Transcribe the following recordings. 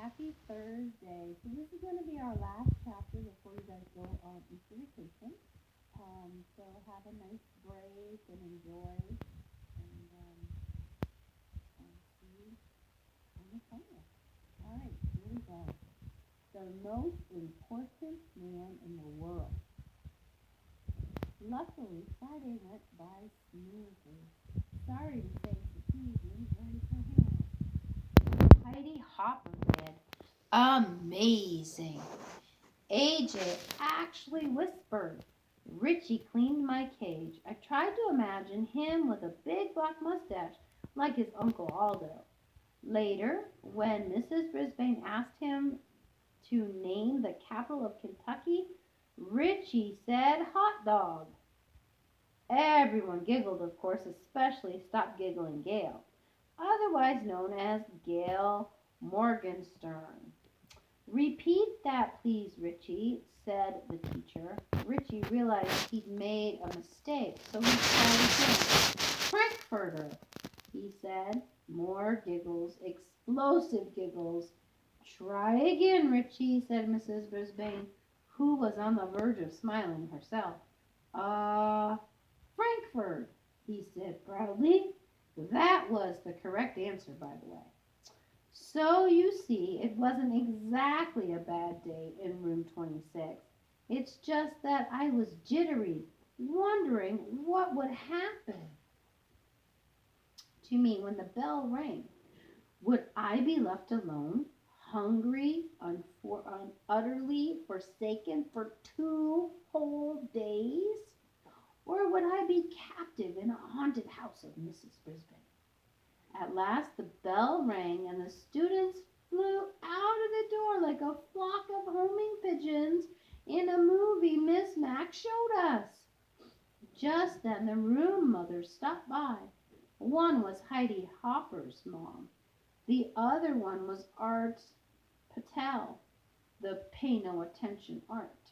Happy Thursday. So this is going to be our last chapter before you guys go on Easter vacation. So have a nice break and enjoy, and see you on the 20th. All right, here we go. The most important man in the world. Luckily, Friday went by smoothly. Sorry to say, Steve didn't raise her hand. Heidi Hopper did. Amazing. AJ actually whispered. Richie cleaned my cage. I tried to imagine him with a big black mustache like his Uncle Aldo. Later, when Mrs. Brisbane asked him to name the capital of Kentucky, Richie said hot dog. Everyone giggled, of course, especially Stop Giggling Gail, otherwise known as Gail Morgenstern. Repeat that, please, Richie, said the teacher. Richie realized he'd made a mistake, so he tried again. Frankfurter, he said. More giggles, explosive giggles. Try again, Richie, said Mrs. Brisbane, who was on the verge of smiling herself. Frankfurt, he said proudly. That was the correct answer, by the way. So you see, it wasn't exactly a bad day in room 26. It's just that I was jittery, wondering what would happen to me when the bell rang. Would I be left alone, hungry, utterly forsaken for 2 whole days? Or would I be captive in a haunted house of Mrs. Brisbane? At last the bell rang and the students flew out of the door like a flock of homing pigeons in a movie Miss Mac showed us. Just then the room mothers stopped by. One was Heidi Hopper's mom. The other one was Art Patel, the pay no attention Art.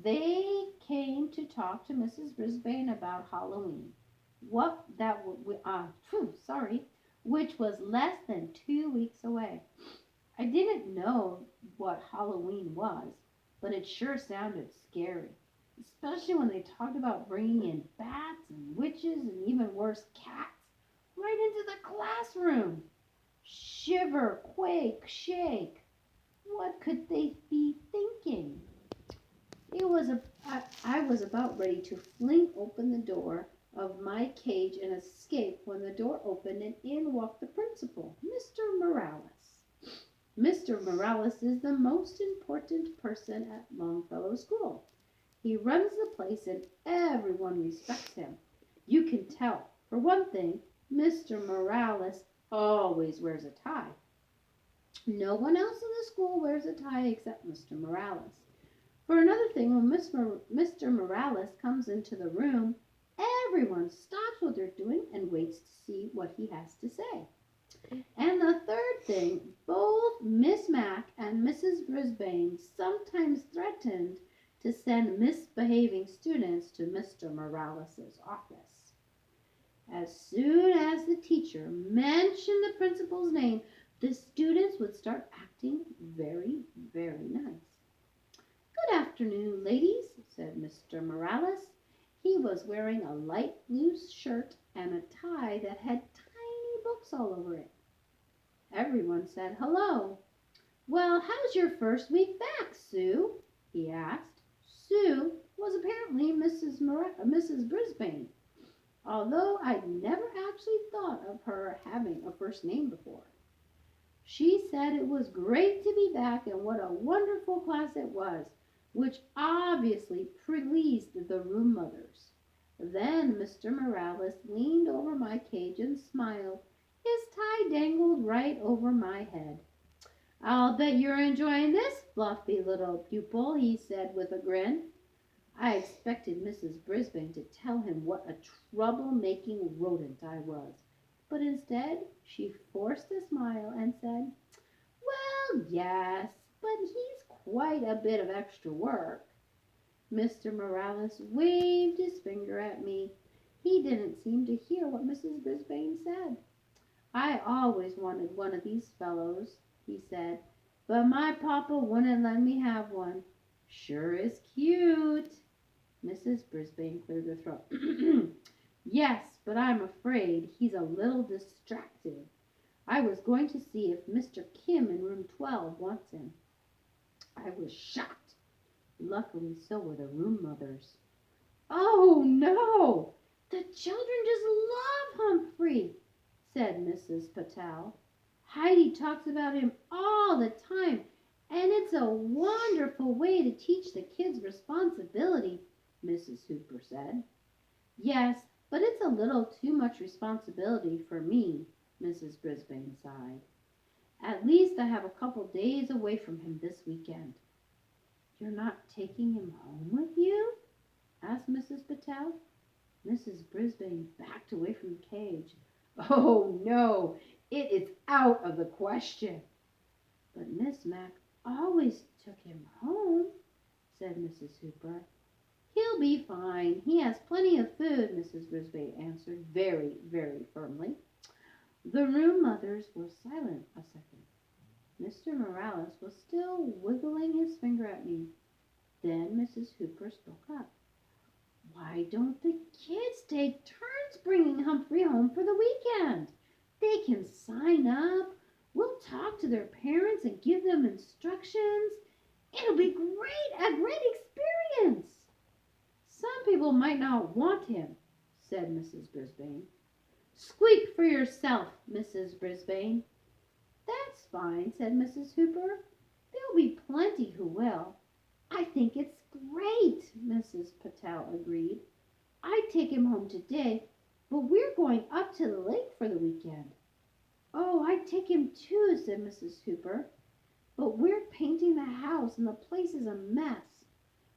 They came to talk to Mrs. Brisbane about Halloween. Which was less than 2 weeks away. I didn't know what Halloween was, but it sure sounded scary, especially when they talked about bringing in bats and witches and even worse, cats right into the classroom. Shiver, quake, shake. What could they be thinking? I was about ready to fling open the door of my cage and escape when the door opened and in walked the principal, Mr. Morales. Mr. Morales is the most important person at Longfellow School. He runs the place and everyone respects him. You can tell. For one thing, Mr. Morales always wears a tie. No one else in the school wears a tie except Mr. Morales. For another thing, when Mr. Morales comes into the room, everyone stops what they're doing and waits to see what he has to say. And the third thing, both Miss Mac and Mrs. Brisbane sometimes threatened to send misbehaving students to Mr. Morales' office. As soon as the teacher mentioned the principal's name, the students would start acting very, very nice. Good afternoon, ladies, said Mr. Morales. He was wearing a light blue shirt and a tie that had tiny books all over it. Everyone said hello. Well, how's your first week back, Sue? He asked. Sue was apparently Mrs. Brisbane, although I'd never actually thought of her having a first name before. She said it was great to be back and what a wonderful class it was, which obviously pleased the room mothers. Then Mr. Morales leaned over my cage and smiled. His tie dangled right over my head. I'll bet you're enjoying this, fluffy little pupil, he said with a grin. I expected Mrs. Brisbane to tell him what a trouble-making rodent I was, but instead she forced a smile and said, well, yes, but he's quite a bit of extra work. Mr. Morales waved his finger at me. He didn't seem to hear what Mrs. Brisbane said. I always wanted one of these fellows, he said, but my papa wouldn't let me have one. Sure is cute. Mrs. Brisbane cleared her throat. Yes, but I'm afraid he's a little distracted. I was going to see if Mr. Kim in room 12 wants him. I was shocked. Luckily, so were the room mothers. Oh, no! The children just love Humphrey, said Mrs. Patel. Heidi talks about him all the time, and it's a wonderful way to teach the kids responsibility, Mrs. Hooper said. Yes, but it's a little too much responsibility for me, Mrs. Brisbane sighed. At least I have a couple days away from him this weekend. You're not taking him home with you? Asked Mrs. Patel. Mrs. Brisbane backed away from the cage. Oh, no, it is out of the question. But Miss Mac always took him home, said Mrs. Hooper. He'll be fine. He has plenty of food, Mrs. Brisbane answered very, very firmly. The room mothers were silent a second. Mr. Morales was still wiggling his finger at me. Then Mrs. Hooper spoke up. Why don't the kids take turns bringing Humphrey home for the weekend? They can sign up. We'll talk to their parents and give them instructions. It'll be a great experience. Some people might not want him, said Mrs. Brisbane. Squeak for yourself, Mrs. Brisbane. That's fine, said Mrs. Hooper. There'll be plenty who will. I think it's great, Mrs. Patel agreed. I'd take him home today, but we're going up to the lake for the weekend. Oh, I'd take him too, said Mrs. Hooper. But we're painting the house and the place is a mess.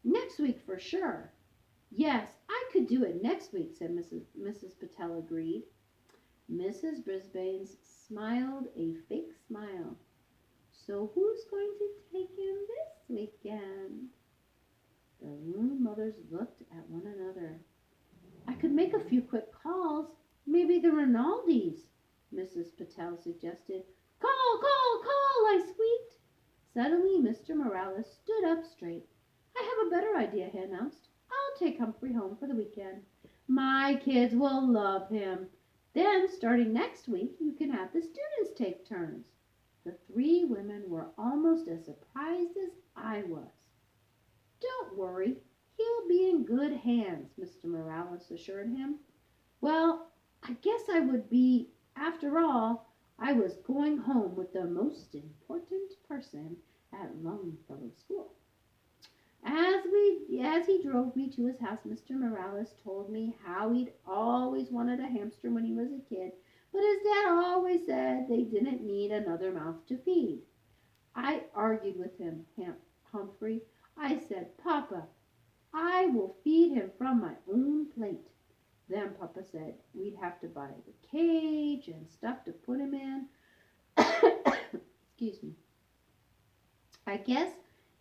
Next week for sure. Yes, I could do it next week, said Mrs. Patel agreed. Mrs. Brisbane smiled a fake smile. So who's going to take him this weekend? The room mothers looked at one another. I could make a few quick calls. Maybe the Rinaldis, Mrs. Patel suggested. Call, call, call, I squeaked. Suddenly Mr. Morales stood up straight. I have a better idea, he announced. I'll take Humphrey home for the weekend. My kids will love him. Then, starting next week, you can have the students take turns. The three women were almost as surprised as I was. Don't worry, he'll be in good hands, Mr. Morales assured him. Well, I guess I would be, after all, I was going home with the most important person at Longfellow School. As he drove me to his house, Mr. Morales told me how he'd always wanted a hamster when he was a kid, but his dad always said they didn't need another mouth to feed. I argued with him, Humphrey. I said, Papa, I will feed him from my own plate. Then Papa said we'd have to buy the cage and stuff to put him in. Excuse me. I guess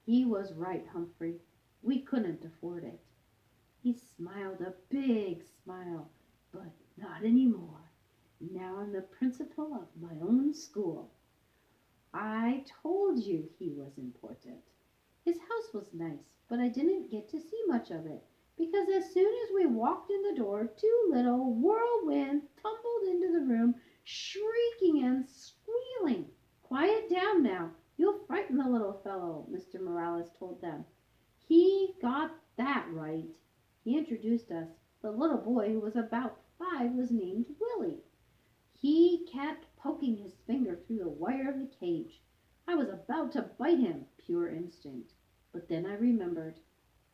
he was right, Humphrey. We couldn't afford it. He smiled a big smile, but not anymore. Now I'm the principal of my own school. I told you he was important. His house was nice, but I didn't get to see much of it, because as soon as we walked in the door, two little whirlwinds tumbled into the room, shrieking and squealing. Quiet down now. You'll frighten the little fellow, Mr. Morales told them. He got that right. He introduced us. The little boy, who was about 5, was named Willie. He kept poking his finger through the wire of the cage. I was about to bite him, pure instinct. But then I remembered,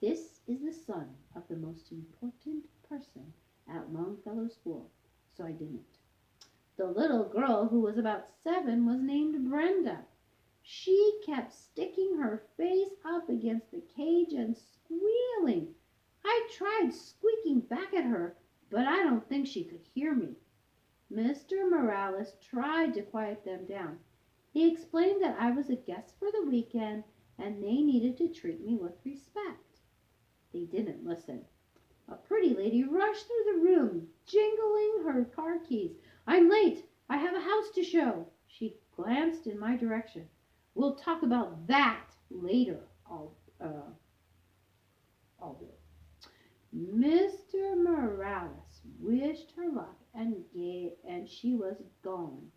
this is the son of the most important person at Longfellow School, so I didn't. The little girl, who was about 7, was named Brenda. She kept sticking her face up against the cage and squealing. I tried squeaking back at her, but I don't think she could hear me. Mr. Morales tried to quiet them down. He explained that I was a guest for the weekend and they needed to treat me with respect. They didn't listen. A pretty lady rushed through the room, jingling her car keys. I'm late. I have a house to show, she glanced in my direction. We'll talk about that later, all do. Mr. Morales wished her luck and she was gone.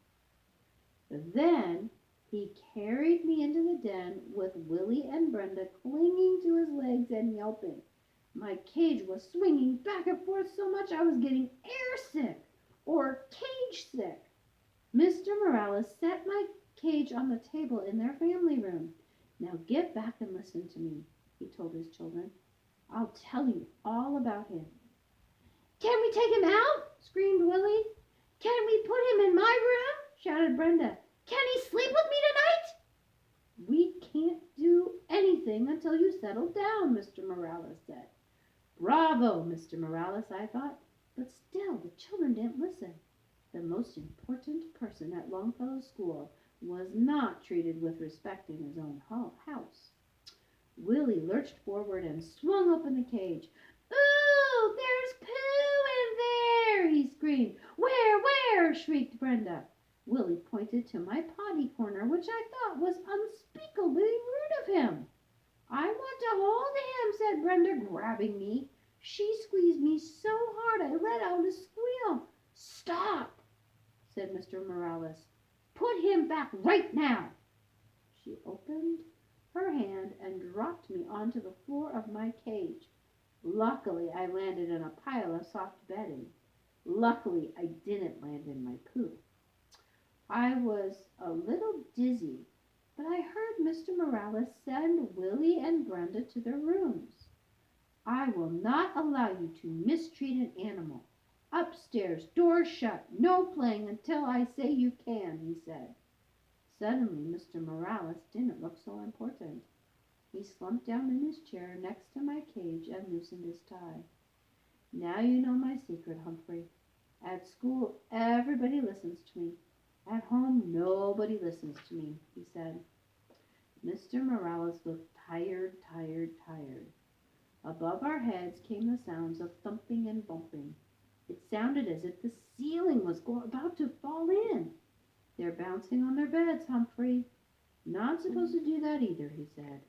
Then he carried me into the den with Willie and Brenda clinging to his legs and yelping. My cage was swinging back and forth so much I was getting airsick or cage sick. Mr. Morales set my cage on the table in their family room. Now get back and listen to me, he told his children. I'll tell you all about him. Can we take him out? Screamed Willie. Can we put him in my room? Shouted Brenda. Can he sleep with me tonight? We can't do anything until you settle down, Mr. Morales said. Bravo, Mr. Morales, I thought. But still, the children didn't listen. The most important person at Longfellow School was not treated with respect in his own house. Willie lurched forward and swung open the cage. Ooh, there's poo in there, he screamed. Where, shrieked Brenda. Willie pointed to my potty corner, which I thought was unspeakably rude of him. I want to hold him, said Brenda, grabbing me. She squeezed me so hard I let out a squeal. Stop, said Mr. Morales. Put him back right now. She opened her hand and dropped me onto the floor of my cage. Luckily, I landed in a pile of soft bedding. Luckily, I didn't land in my poo. I was a little dizzy, but I heard Mr. Morales send Willie and Brenda to their rooms. I will not allow you to mistreat an animal. Upstairs, door shut, no playing until I say you can, he said. Suddenly, Mr. Morales didn't look so important. He slumped down in his chair next to my cage and loosened his tie. Now you know my secret, Humphrey. At school, everybody listens to me. At home, nobody listens to me, he said. Mr. Morales looked tired. Above our heads came the sounds of thumping and bumping. It sounded as if the ceiling was about to fall in. They're bouncing on their beds, Humphrey. Not supposed to do that either, he said.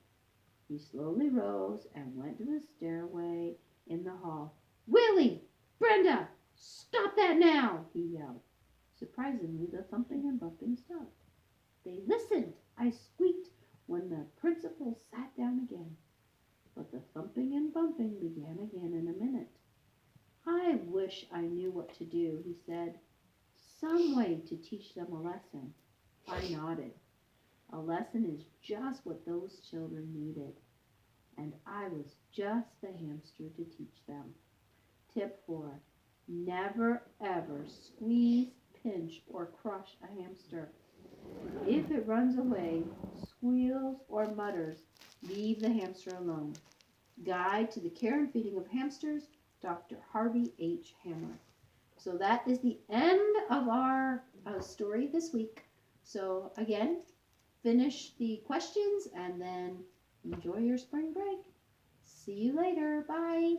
He slowly rose and went to the stairway in the hall. Willie! Brenda! Stop that now! He yelled. Surprisingly, the thumping and bumping stopped. They listened. I squeaked when the principal sat down again. But the thumping and bumping began again in a minute. I wish I knew what to do, he said. Some way to teach them a lesson. I nodded. A lesson is just what those children needed. And I was just the hamster to teach them. Tip 4. Never ever squeeze, pinch, or crush a hamster. If it runs away, squeals, or mutters, leave the hamster alone. Guide to the Care and Feeding of Hamsters, Dr. Harvey H. Hammer. So that is the end of our story this week. So again, finish the questions and then enjoy your spring break. See you later. Bye.